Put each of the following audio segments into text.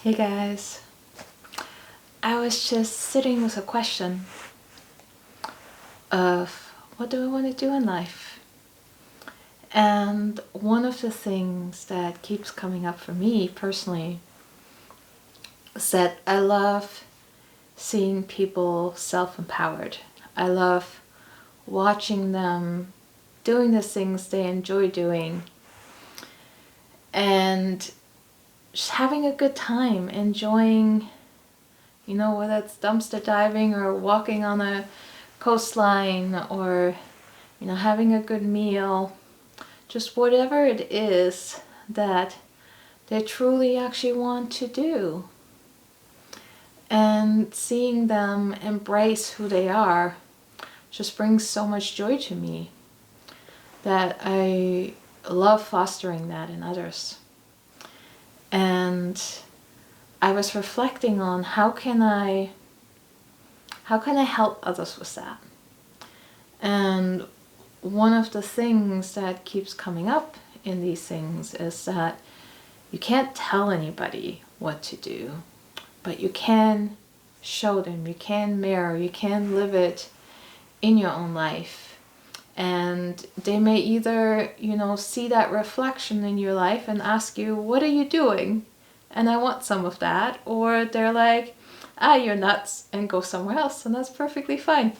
Hey guys, I was just sitting with a question of what do I want to do in life? And one of the things that keeps coming up for me personally is that I love seeing people self-empowered. I love watching them doing the things they enjoy doing and just having a good time, enjoying, whether it's dumpster diving or walking on a coastline or, having a good meal, just whatever it is that they truly actually want to do. And seeing them embrace who they are just brings so much joy to me that I love fostering that in others. And I was reflecting on how can I help others with that? And one of the things that keeps coming up in these things is that you can't tell anybody what to do, but you can show them, you can mirror, you can live it in your own life. And they may either, see that reflection in your life and ask you, what are you doing? And I want some of that. Or they're like, you're nuts, and go somewhere else. And that's perfectly fine.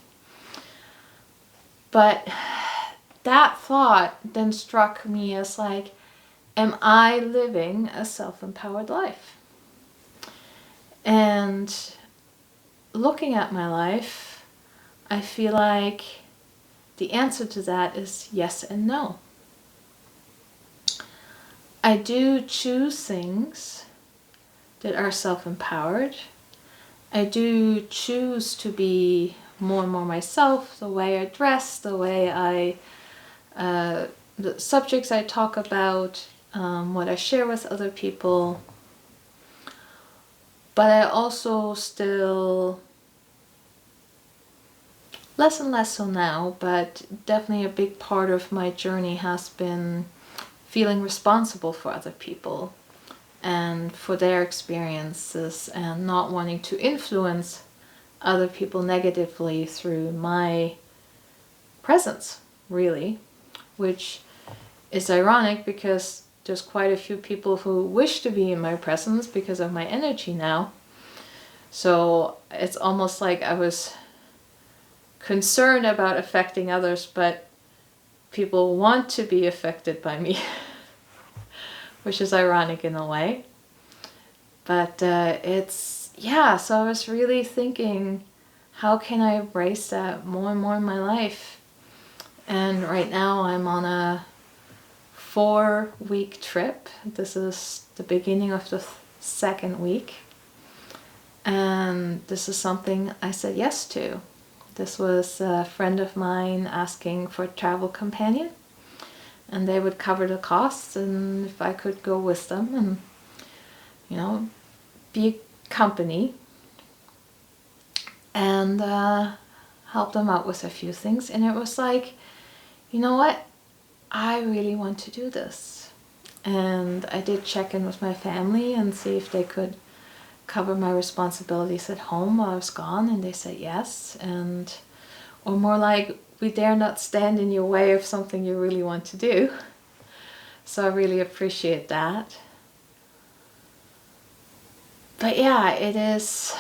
But that thought then struck me as like, am I living a self-empowered life? And looking at my life, I feel like the answer to that is yes and no. I do choose things that are self-empowered. I do choose to be more and more myself, the way I dress, the way the subjects I talk about, what I share with other people. But I also still, less and less so now, but definitely a big part of my journey has been feeling responsible for other people and for their experiences and not wanting to influence other people negatively through my presence, really, which is ironic because there's quite a few people who wish to be in my presence because of my energy now. So it's almost like I was concerned about affecting others, but people want to be affected by me, which is ironic in a way. But so I was really thinking, how can I embrace that more and more in my life? And right now I'm on a 4-week trip. This is the beginning of the second week. And this is something I said yes to. This was a friend of mine asking for a travel companion, and they would cover the costs, and if I could go with them and, be company and help them out with a few things. And it was like, you know what? I really want to do this. And I did check in with my family and see if they could cover my responsibilities at home while I was gone, and they said yes. Or more like, we dare not stand in your way of something you really want to do. So I really appreciate that. But yeah, it is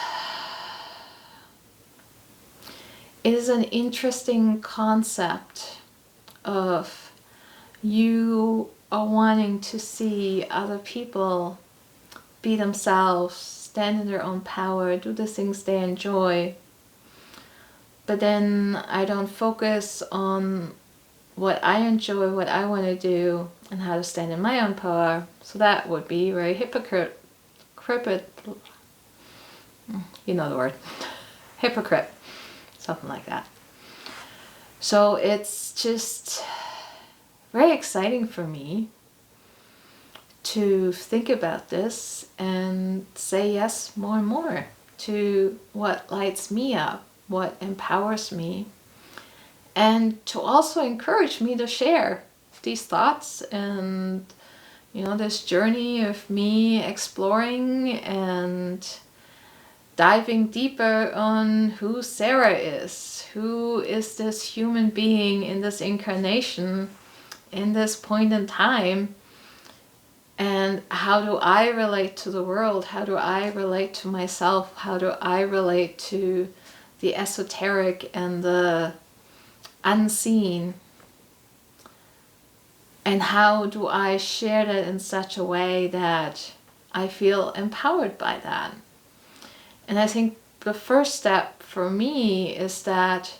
an interesting concept of you are wanting to see other people be themselves, stand in their own power, do the things they enjoy. But then I don't focus on what I enjoy, what I want to do, and how to stand in my own power. So that would be very hypocrite. You know the word. Hypocrite. Something like that. So it's just very exciting for me to think about this and say yes more and more to what lights me up, what empowers me, and to also encourage me to share these thoughts and this journey of me exploring and diving deeper on who Sarah is. Who is this human being in this incarnation, in this point in time? And how do I relate to the world? How do I relate to myself? How do I relate to the esoteric and the unseen? And how do I share that in such a way that I feel empowered by that? And I think the first step for me is that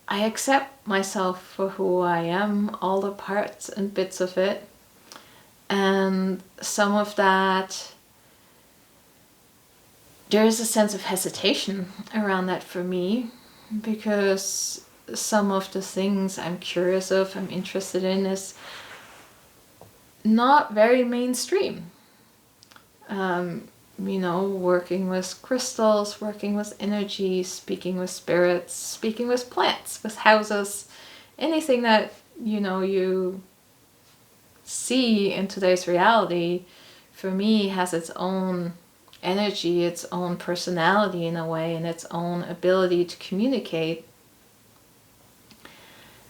I accept myself for who I am, all the parts and bits of it. And some of that, there is a sense of hesitation around that for me, because some of the things I'm curious of, I'm interested in, is not very mainstream. Working with crystals, working with energy, speaking with spirits, speaking with plants, with houses, anything that, you see in today's reality, for me, has its own energy, its own personality in a way, and its own ability to communicate.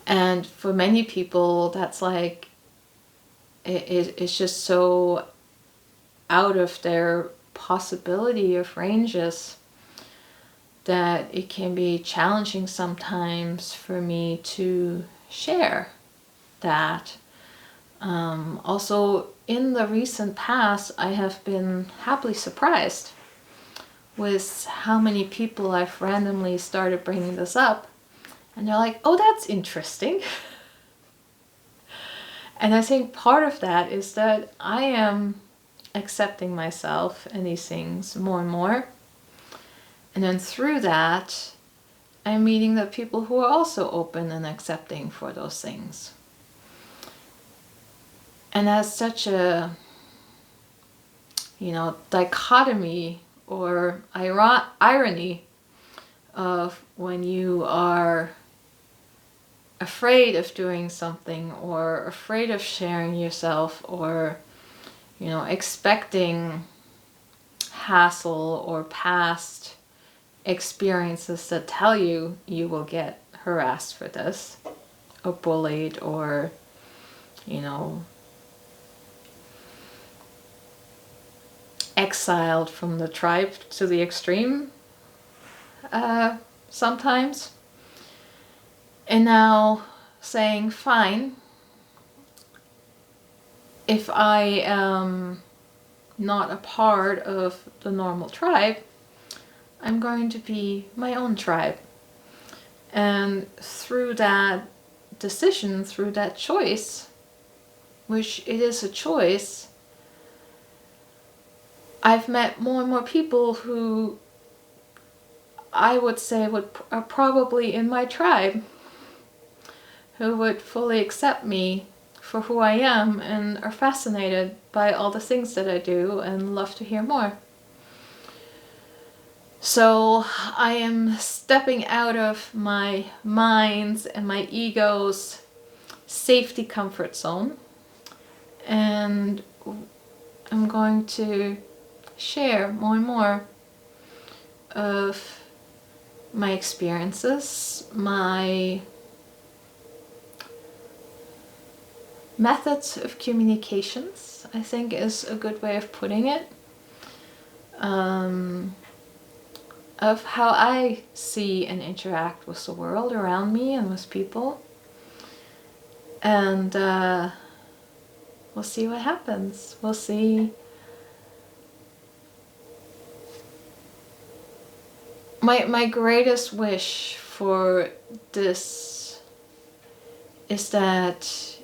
And for many people, that's like, it's just so out of their possibility of ranges that it can be challenging sometimes for me to share that. Also, in the recent past, I have been happily surprised with how many people I've randomly started bringing this up. And they're like, oh, that's interesting. And I think part of that is that I am accepting myself and these things more and more. And then through that, I'm meeting the people who are also open and accepting for those things. And that's such a, dichotomy or irony of when you are afraid of doing something, or afraid of sharing yourself, or, expecting hassle or past experiences that tell you will get harassed for this, or bullied, or, exiled from the tribe to the extreme sometimes. And now saying, fine, if I am not a part of the normal tribe, I'm going to be my own tribe. And through that decision, through that choice, which it is a choice, I've met more and more people who I would say are probably in my tribe, who would fully accept me for who I am and are fascinated by all the things that I do and love to hear more. So I am stepping out of my mind's and my ego's safety comfort zone, and I'm going to share more and more of my experiences, my methods of communications, I think is a good way of putting it, of how I see and interact with the world around me and with people. And we'll see what happens. We'll see. My greatest wish for this is that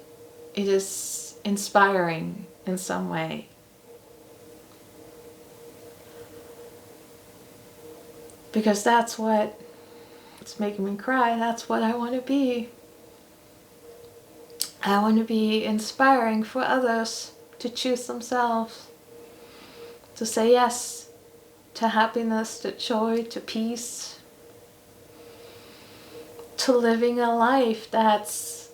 it is inspiring in some way. Because that's what it's making me cry. That's what I want to be. I want to be inspiring for others to choose themselves, to say yes to happiness, to joy, to peace, to living a life that's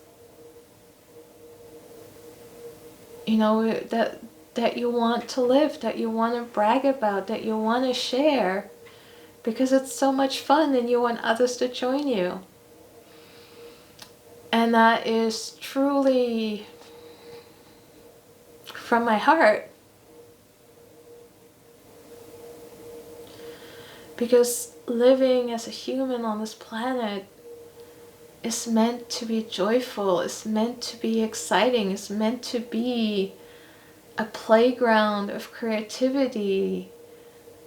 that you want to live, that you want to brag about, that you want to share, because it's so much fun and you want others to join you. And that is truly from my heart. Because living as a human on this planet is meant to be joyful, is meant to be exciting, is meant to be a playground of creativity,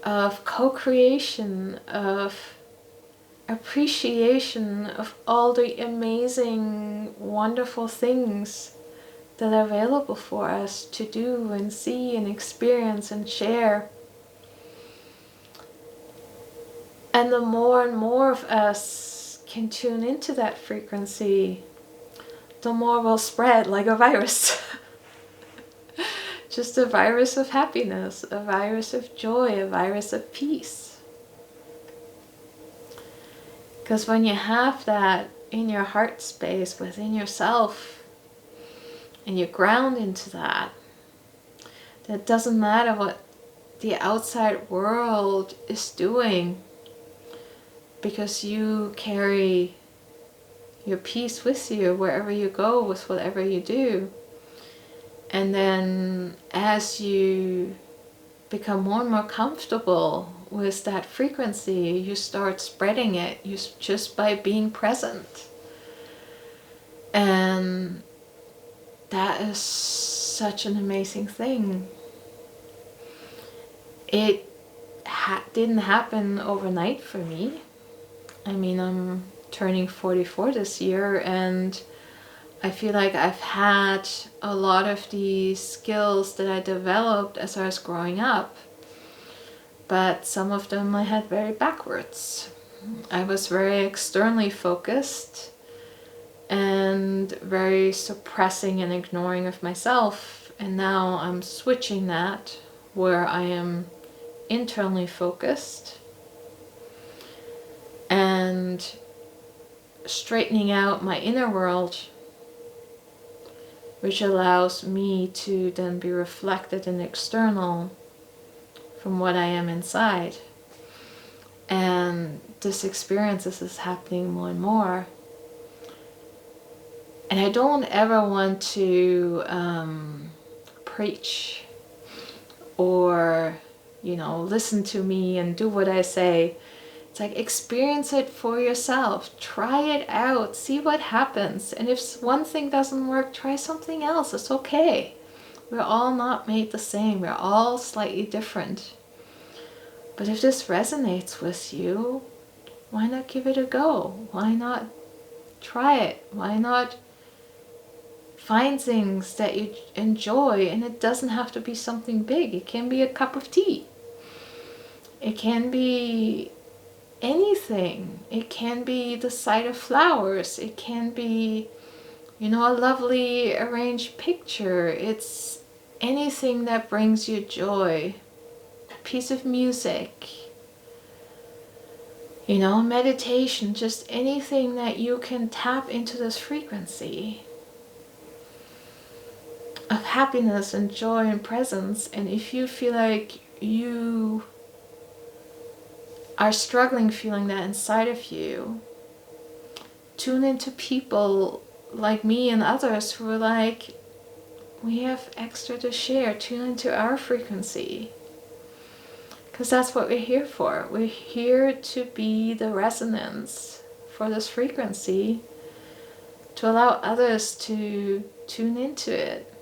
of co-creation, of appreciation of all the amazing, wonderful things that are available for us to do and see and experience and share. And the more and more of us can tune into that frequency, the more we'll spread like a virus. Just a virus of happiness, a virus of joy, a virus of peace. Because when you have that in your heart space, within yourself, and you ground into that, that doesn't matter what the outside world is doing, because you carry your peace with you wherever you go, with whatever you do. And then as you become more and more comfortable with that frequency, you start spreading it just by being present. And that is such an amazing thing. It didn't happen overnight for me. I mean, I'm turning 44 this year, and I feel like I've had a lot of these skills that I developed as I was growing up, but some of them I had very backwards. I was very externally focused and very suppressing and ignoring of myself, and now I'm switching that where I am internally focused and straightening out my inner world, which allows me to then be reflected in the external from what I am inside. And this experience is happening more and more. And I don't ever want to preach or, listen to me and do what I say. It's like, experience it for yourself. Try it out. See what happens. And if one thing doesn't work, try something else. It's okay. We're all not made the same. We're all slightly different. But if this resonates with you, why not give it a go? Why not try it? Why not find things that you enjoy? And it doesn't have to be something big. It can be a cup of tea. It can be anything. It can be the sight of flowers. It can be, a lovely arranged picture. It's anything that brings you joy. A piece of music. Meditation. Just anything that you can tap into this frequency of happiness and joy and presence. And if you feel like you are struggling feeling that inside of you, tune into people like me and others who are like, we have extra to share. Tune into our frequency. Because that's what we're here for. We're here to be the resonance for this frequency, to allow others to tune into it.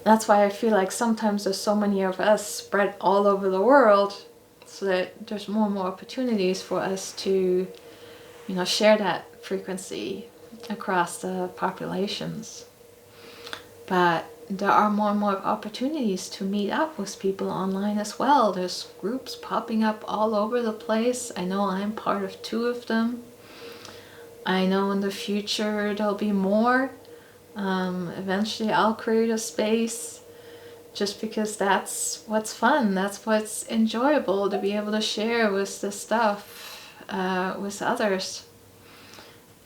That's why I feel like sometimes there's so many of us spread all over the world, so that there's more and more opportunities for us to, share that frequency across the populations. But there are more and more opportunities to meet up with people online as well. There's groups popping up all over the place. I know I'm part of 2 of them. I know in the future there'll be more. Eventually I'll create a space, just because that's what's fun, that's what's enjoyable, to be able to share with this stuff with others.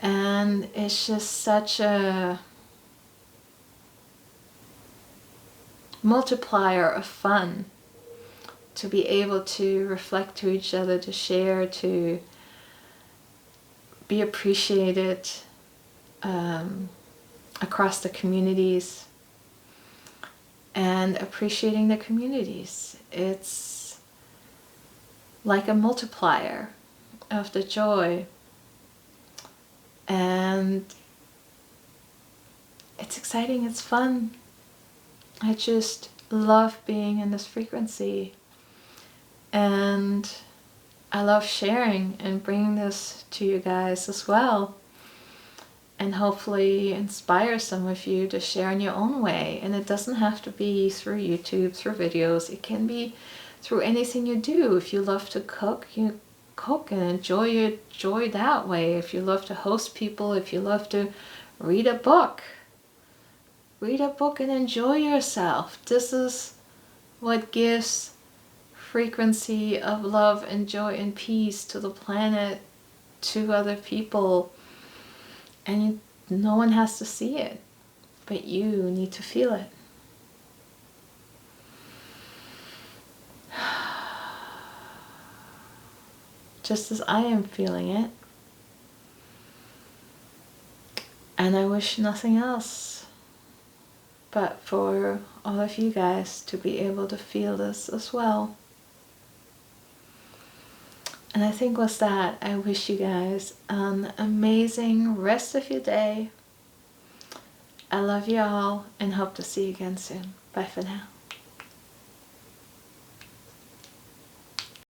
And it's just such a multiplier of fun, to be able to reflect to each other, to share, to be appreciated across the communities, and appreciating the communities. It's like a multiplier of the joy, and it's exciting, it's fun. I just love being in this frequency, and I love sharing and bringing this to you guys as well, and hopefully inspire some of you to share in your own way. And it doesn't have to be through YouTube, through videos. It can be through anything you do. If you love to cook, you cook and enjoy your joy that way. If you love to host people, if you love to read a book and enjoy yourself. This is what gives frequency of love and joy and peace to the planet, to other people. And no one has to see it, but you need to feel it. Just as I am feeling it. And I wish nothing else but for all of you guys to be able to feel this as well. And I think with that, I wish you guys an amazing rest of your day. I love you all and hope to see you again soon. Bye for now.